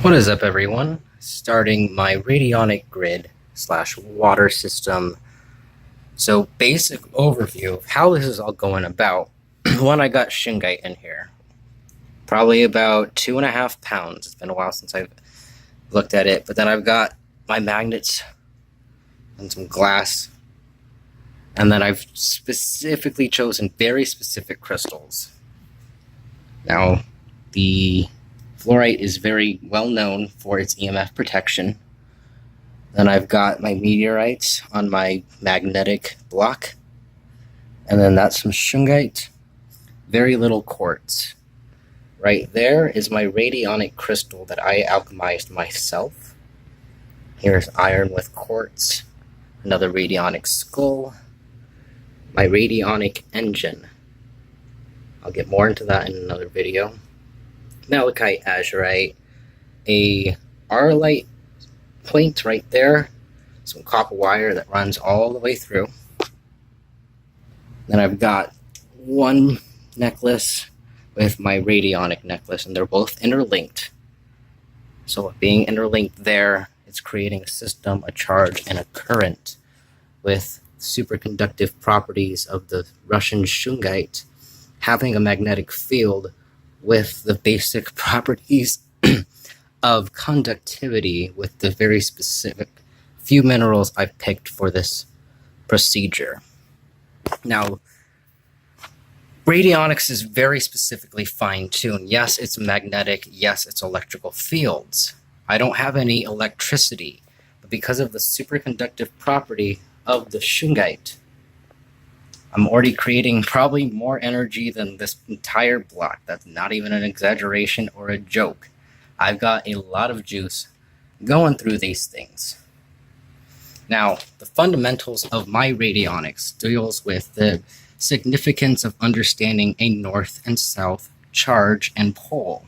What is up, everyone? Starting my radionic grid slash water system. So, basic overview of how this is all going about. One, I got Shungite in here. Probably about 2.5 pounds. It's been a while since I've looked at it. But then I've got my magnets and some glass. And then I've specifically chosen very specific crystals. Now, the fluorite is very well known for its EMF protection. Then I've got my meteorites on my magnetic block. And then that's some Shungite, very little quartz. Right there is my radionic crystal that I alchemized myself. Here's iron with quartz, another radionic skull, my radionic engine. I'll get more into that in another video. Malachite azurite, a arlite point right there, some copper wire that runs all the way through. Then I've got one necklace with my radionic necklace, and they're both interlinked. So being interlinked there, it's creating a system, a charge, and a current with superconductive properties of the Russian Shungite having a magnetic field with the basic properties of conductivity with the very specific few minerals I've picked for this procedure. Now, radionics is very specifically fine-tuned. Yes, it's magnetic. Yes, it's electrical fields. I don't have any electricity, but because of the superconductive property of the Shungite, I'm already creating probably more energy than this entire block. That's not even an exaggeration or a joke. I've got a lot of juice going through these things. Now, the fundamentals of my radionics deals with the significance of understanding a north and south charge and pole.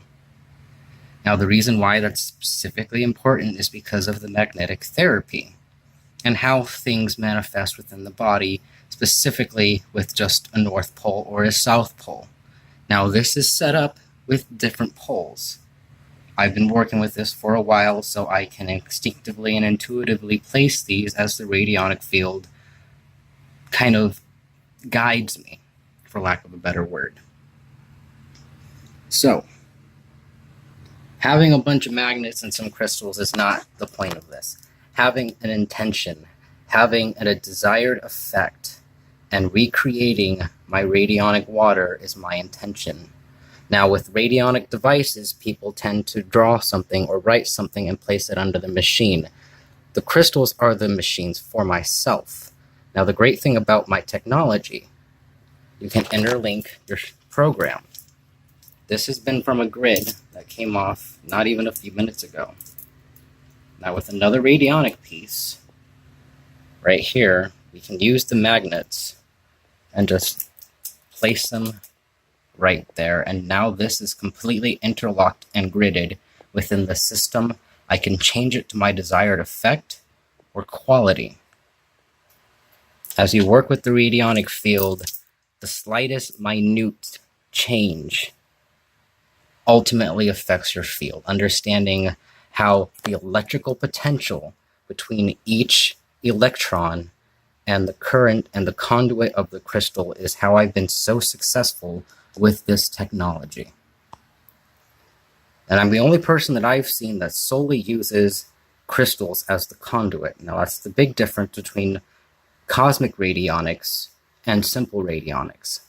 Now, the reason why that's specifically important is because of the magnetic therapy and how things manifest within the body, specifically with just a north pole or a south pole. Now, this is set up with different poles. I've been working with this for a while, so I can instinctively and intuitively place these as the radionic field kind of guides me, for lack of a better word. So, having a bunch of magnets and some crystals is not the point of this. Having an intention, having a desired effect, and recreating my radionic water is my intention. Now, with radionic devices, people tend to draw something or write something and place it under the machine. The crystals are the machines for myself. Now, the great thing about my technology, you can interlink your program. This has been from a grid that came off not even a few minutes ago. Now, with another radionic piece, right here, we can use the magnets and just place them right there. And now this is completely interlocked and gridded within the system. I can change it to my desired effect or quality. As you work with the radionic field, the slightest minute change ultimately affects your field. Understanding how the electrical potential between each electron and the current and the conduit of the crystal is how I've been so successful with this technology. And I'm the only person that I've seen that solely uses crystals as the conduit. Now, that's the big difference between cosmic radionics and simple radionics,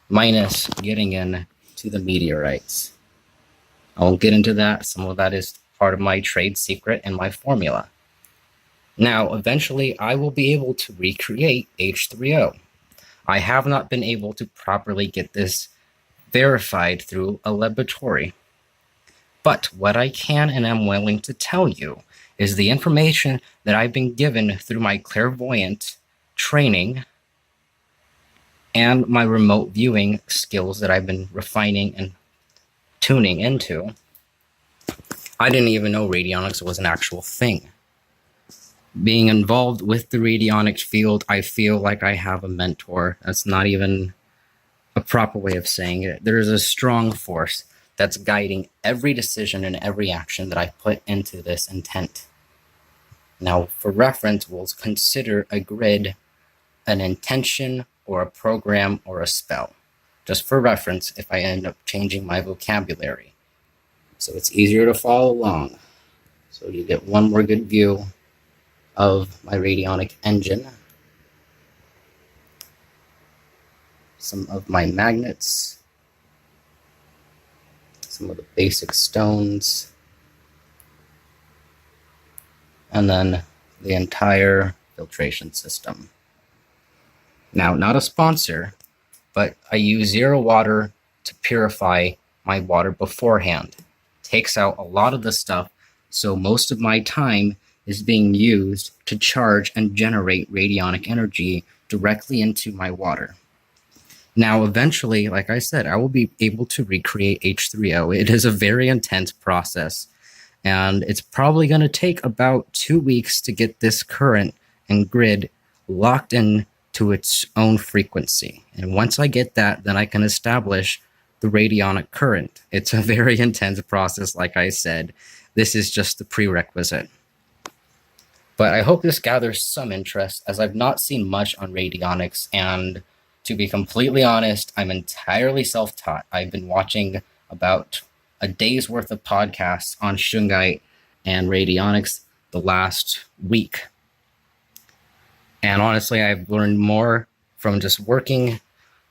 minus getting into the meteorites. I won't get into that. Some of that is part of my trade secret and my formula. Now, eventually, I will be able to recreate H3O. I have not been able to properly get this verified through a laboratory. But what I can and am willing to tell you is the information that I've been given through my clairvoyant training and my remote viewing skills that I've been refining and tuning into. I didn't even know radionics was an actual thing. Being involved with the radionics field, I feel like I have a mentor. That's not even a proper way of saying it. There is a strong force that's guiding every decision and every action that I put into this intent. Now, for reference, we'll consider a grid an intention or a program or a spell. Just for reference, if I end up changing my vocabulary. So it's easier to follow along. So you get one more good view of my radionic engine. Some of my magnets. Some of the basic stones. And then the entire filtration system. Now, not a sponsor, but I use zero water to purify my water beforehand. Takes out a lot of the stuff, so most of my time is being used to charge and generate radionic energy directly into my water. Now, eventually, like I said, I will be able to recreate H3O. It is a very intense process, and it's probably going to take about 2 weeks to get this current and grid locked in to its own frequency. And once I get that, then I can establish the radionic current. It's a very intense process, like I said. This is just the prerequisite. But I hope this gathers some interest, as I've not seen much on radionics, and to be completely honest, I'm entirely self-taught. I've been watching about a day's worth of podcasts on Shungite and radionics the last week. And honestly, I've learned more from just working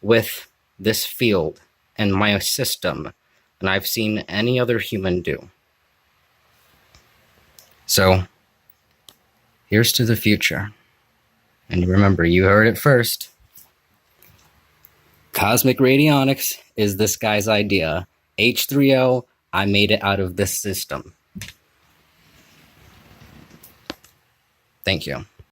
with this field and my system than I've seen any other human do. So, here's to the future. And remember, you heard it first. Cosmic radionics is this guy's idea. H3O, I made it out of this system. Thank you.